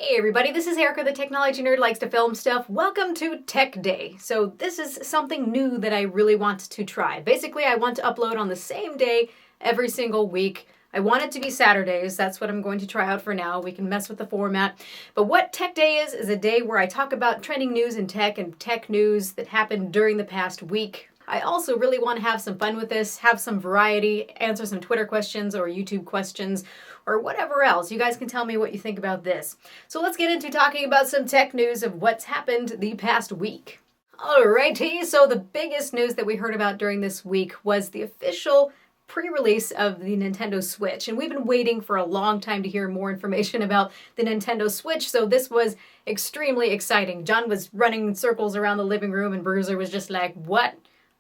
Hey everybody, this is Erica, the technology nerd likes to film stuff. Welcome to Tech Day. So this is something new that I really want to try. Basically, I want to upload on the same day every single week. I want it to be Saturdays. That's what I'm going to try out for now. We can mess with the format. But what Tech Day is a day where I talk about trending news in tech and tech news that happened during the past week. I also really want to have some fun with this, have some variety, answer some Twitter questions or YouTube questions or whatever else. You guys can tell me what you think about this. So let's get into talking about some tech news of what's happened the past week. Alrighty, so the biggest news that we heard about during this week was the official pre-release of the Nintendo Switch. And we've been waiting for a long time to hear more information about the Nintendo Switch, so this was extremely exciting. John was running in circles around the living room and Bruiser was just like, what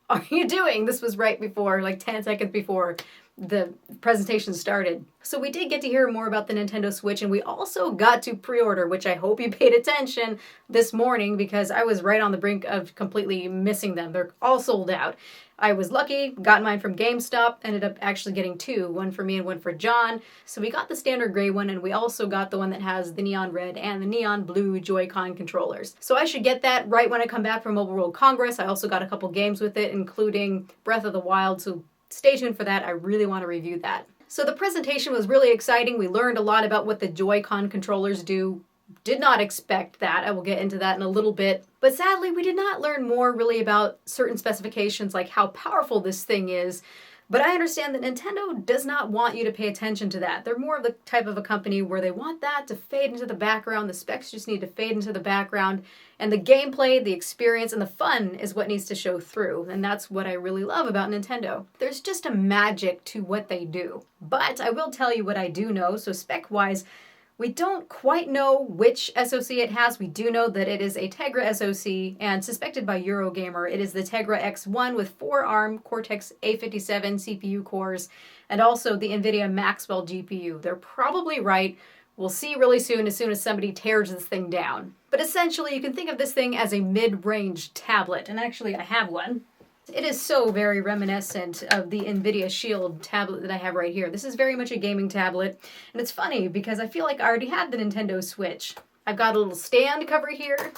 are you doing? This was right before, like 10 seconds before the presentation started. So we did get to hear more about the Nintendo Switch, and we also got to pre-order, which I hope you paid attention this morning because I was right on the brink of completely missing them. They're all sold out. I was lucky, got mine from GameStop, ended up actually getting two, one for me and one for John. So we got the standard gray one, and we also got the one that has the neon red and the neon blue Joy-Con controllers. So I should get that right when I come back from Mobile World Congress. I also got a couple games with it, including Breath of the Wild, so stay tuned for that. I really want to review that. So the presentation was really exciting. We learned a lot about what the Joy-Con controllers do. Did not expect that. I will get into that in a little bit. But sadly, we did not learn more really about certain specifications like how powerful this thing is. But I understand that Nintendo does not want you to pay attention to that. They're more of the type of a company where they want that to fade into the background. The specs just need to fade into the background. And the gameplay, the experience, and the fun is what needs to show through. And that's what I really love about Nintendo. There's just a magic to what they do. But I will tell you what I do know. So spec-wise, we don't quite know which SoC it has. We do know that it is a Tegra SoC, and suspected by Eurogamer, it is the Tegra X1 with 4 ARM Cortex A57 CPU cores, and also the NVIDIA Maxwell GPU. They're probably right. We'll see really soon as somebody tears this thing down. But essentially, you can think of this thing as a mid-range tablet, and actually I have one. It is so very reminiscent of the NVIDIA Shield tablet that I have right here. This is very much a gaming tablet, and it's funny because I feel like I already had the Nintendo Switch. I've got a little stand cover here.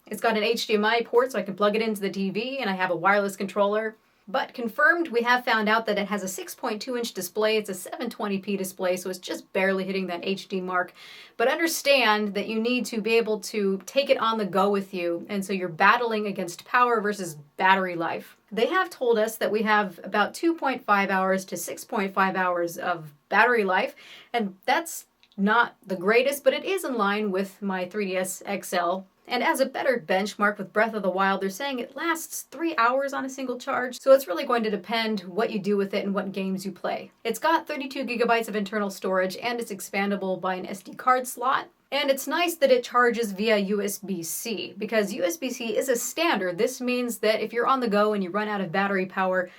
It's got an HDMI port so I can plug it into the TV, and I have a wireless controller. But confirmed, we have found out that it has a 6.2-inch display. It's a 720p display, so it's just barely hitting that HD mark. But understand that you need to be able to take it on the go with you, and so you're battling against power versus battery life. They have told us that we have about 2.5 hours to 6.5 hours of battery life, and that's not the greatest, but it is in line with my 3DS XL. And as a better benchmark with Breath of the Wild, they're saying it lasts 3 hours on a single charge, so it's really going to depend what you do with it and what games you play. It's got 32 gigabytes of internal storage, and it's expandable by an SD card slot. And it's nice that it charges via USB-C, because USB-C is a standard. This means that if you're on the go and you run out of battery power,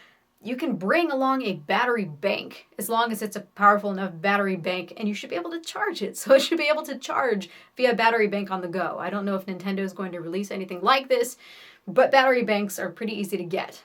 you can bring along a battery bank as long as it's a powerful enough battery bank, and you should be able to charge it. So it should be able to charge via battery bank on the go. I don't know if Nintendo is going to release anything like this, but battery banks are pretty easy to get.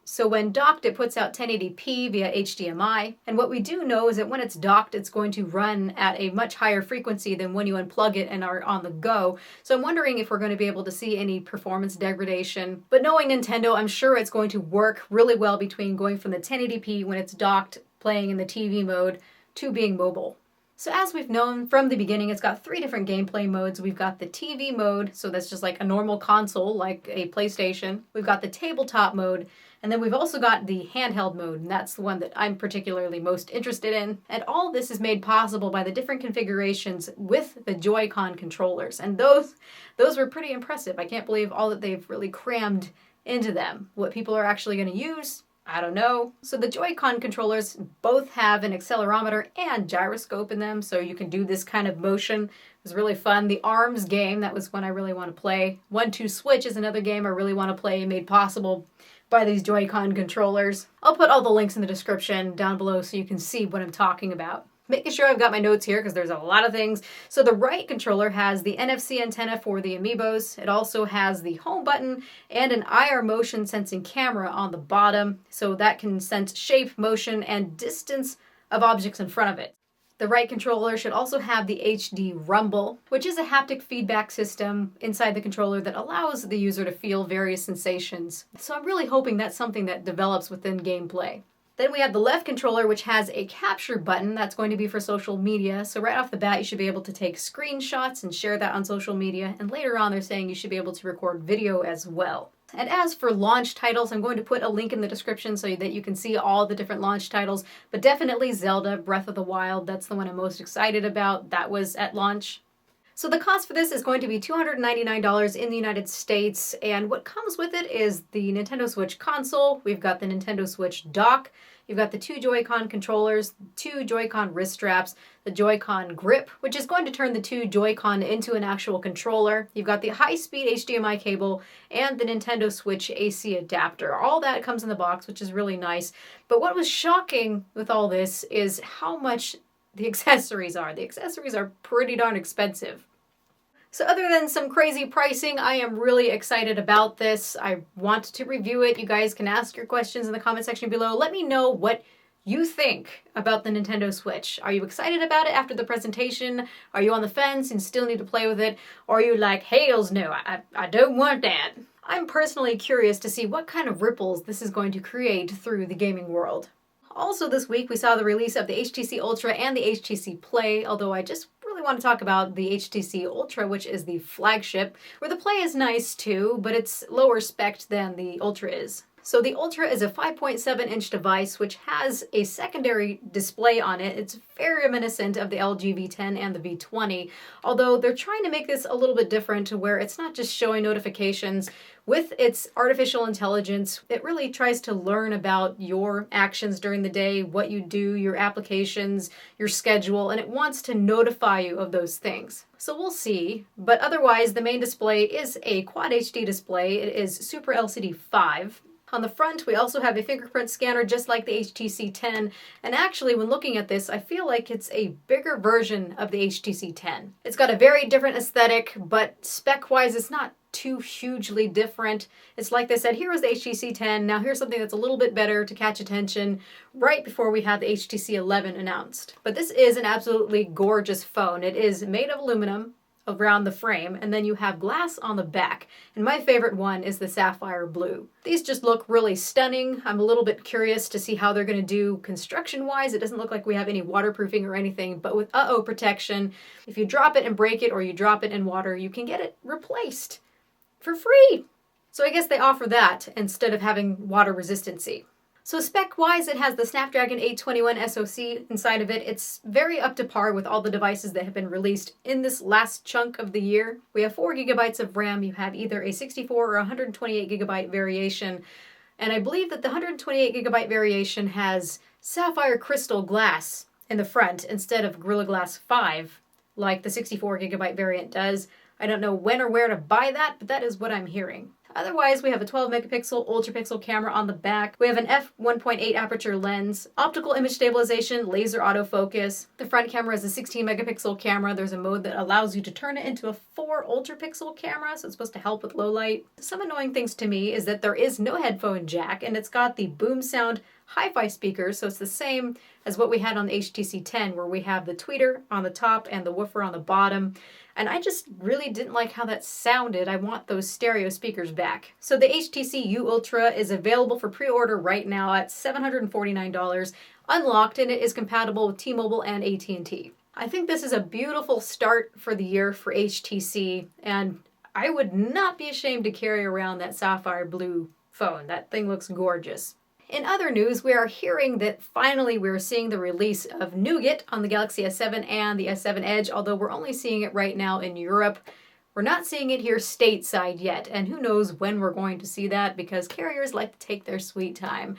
So when docked, it puts out 1080p via HDMI. And what we do know is that when it's docked, it's going to run at a much higher frequency than when you unplug it and are on the go. So I'm wondering if we're going to be able to see any performance degradation. But knowing Nintendo, I'm sure it's going to work really well between going from the 1080p when it's docked, playing in the TV mode, to being mobile. So as we've known from the beginning, it's got 3 different gameplay modes. We've got the TV mode, so that's just like a normal console, like a PlayStation. We've got the tabletop mode, and then we've also got the handheld mode, and that's the one that I'm particularly most interested in. And all this is made possible by the different configurations with the Joy-Con controllers, and those were pretty impressive. I can't believe all that they've really crammed into them. What people are actually going to use, I don't know. So the Joy-Con controllers both have an accelerometer and gyroscope in them, so you can do this kind of motion. It was really fun. The ARMS game, that was one I really want to play. 1-2 Switch is another game I really want to play, made possible by these Joy-Con controllers. I'll put all the links in the description down below so you can see what I'm talking about. Making sure I've got my notes here because there's a lot of things. So the right controller has the NFC antenna for the amiibos. It also has the home button and an IR motion sensing camera on the bottom, so that can sense shape, motion, and distance of objects in front of it. The right controller should also have the HD rumble, which is a haptic feedback system inside the controller that allows the user to feel various sensations. So I'm really hoping that's something that develops within gameplay. Then we have the left controller, which has a capture button that's going to be for social media. So right off the bat, you should be able to take screenshots and share that on social media. And later on, they're saying you should be able to record video as well. And as for launch titles, I'm going to put a link in the description so that you can see all the different launch titles, but definitely Zelda Breath of the Wild. That's the one I'm most excited about. That was at launch. So the cost for this is going to be $299 in the United States, and what comes with it is the Nintendo Switch console. We've got the Nintendo Switch dock. You've got the 2 Joy-Con controllers, 2 Joy-Con wrist straps, the Joy-Con grip, which is going to turn the 2 Joy-Con into an actual controller. You've got the high-speed HDMI cable and the Nintendo Switch AC adapter. All that comes in the box, which is really nice. But what was shocking with all this is how much the accessories are. The accessories are pretty darn expensive. So other than some crazy pricing, I am really excited about this. I want to review it. You guys can ask your questions in the comment section below. Let me know what you think about the Nintendo Switch. Are you excited about it after the presentation? Are you on the fence and still need to play with it? Or are you like, hells no, I don't want that? I'm personally curious to see what kind of ripples this is going to create through the gaming world. Also this week, we saw the release of the HTC Ultra and the HTC Play, although I just really want to talk about the HTC Ultra, which is the flagship, where the Play is nice too, but it's lower spec than the Ultra is. So the Ultra is a 5.7-inch device which has a secondary display on it. It's very reminiscent of the LG V10 and the V20, although they're trying to make this a little bit different to where it's not just showing notifications. With its artificial intelligence, it really tries to learn about your actions during the day, what you do, your applications, your schedule, and it wants to notify you of those things. So we'll see, but otherwise the main display is a Quad HD display. It is Super LCD 5. On the front, we also have a fingerprint scanner just like the HTC 10, and actually when looking at this, I feel like it's a bigger version of the HTC 10. It's got a very different aesthetic, but spec-wise it's not too hugely different. It's like they said, here was the HTC 10, now here's something that's a little bit better to catch attention right before we had the HTC 11 announced. But this is an absolutely gorgeous phone. It is made of aluminum around the frame, and then you have glass on the back. And my favorite one is the sapphire blue. These just look really stunning. I'm a little bit curious to see how they're going to do construction-wise. It doesn't look like we have any waterproofing or anything, but with uh-oh protection, if you drop it and break it or you drop it in water, you can get it replaced for free. So I guess they offer that instead of having water resistancy. So spec-wise, it has the Snapdragon 821 SoC inside of it. It's very up to par with all the devices that have been released in this last chunk of the year. We have 4 gigabytes of RAM. You have either a 64 or 128 gigabyte variation. And I believe that the 128 gigabyte variation has sapphire crystal glass in the front instead of Gorilla Glass 5, like the 64 gigabyte variant does. I don't know when or where to buy that, but that is what I'm hearing. Otherwise, we have a 12 megapixel ultra pixel camera on the back. We have an f1.8 aperture lens, optical image stabilization, laser autofocus. The front camera is a 16 megapixel camera. There's a mode that allows you to turn it into a 4 ultra pixel camera, so it's supposed to help with low light. Some annoying things to me is that there is no headphone jack, and it's got the Boom Sound hi-fi speakers, so it's the same as what we had on the HTC 10, where we have the tweeter on the top and the woofer on the bottom. And I just really didn't like how that sounded. I want those stereo speakers back. So the HTC U Ultra is available for pre-order right now at $749, unlocked, and it is compatible with T-Mobile and AT&T. I think this is a beautiful start for the year for HTC, and I would not be ashamed to carry around that sapphire blue phone. That thing looks gorgeous. In other news, we are hearing that finally we're seeing the release of Nougat on the Galaxy S7 and the S7 Edge, although we're only seeing it right now in Europe. We're not seeing it here stateside yet, and who knows when we're going to see that because carriers like to take their sweet time.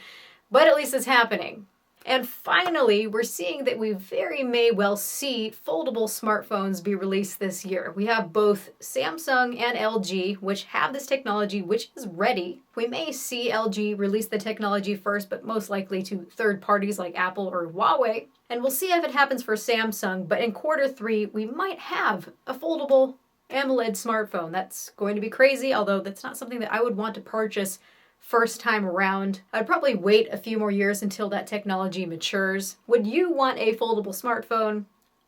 But at least it's happening. And finally, we're seeing that we very may well see foldable smartphones be released this year. We have both Samsung and LG, which have this technology, which is ready. We may see LG release the technology first, but most likely to third parties like Apple or Huawei. And we'll see if it happens for Samsung, but in Q3, we might have a foldable AMOLED smartphone. That's going to be crazy, although that's not something that I would want to purchase first time around. I'd probably wait a few more years until that technology matures. Would you want a foldable smartphone?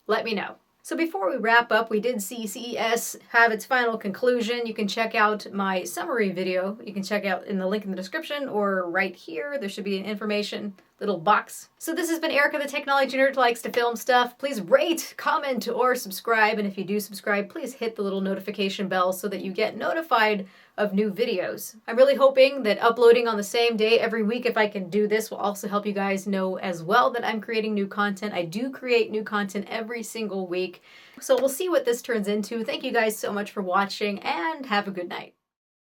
let me know. So before we wrap up, we did see CES have its final conclusion. You can check out my summary video. You can check out in the link in the description or right here. There should be an information little box. So this has been Erica, the technology nerd who likes to film stuff. Please rate, comment, or subscribe. And if you do subscribe, please hit the little notification bell so that you get notified of new videos. I'm really hoping that uploading on the same day every week, if I can do this, will also help you guys know as well that I'm creating new content. I do create new content every single week. So we'll see what this turns into. Thank you guys so much for watching and have a good night.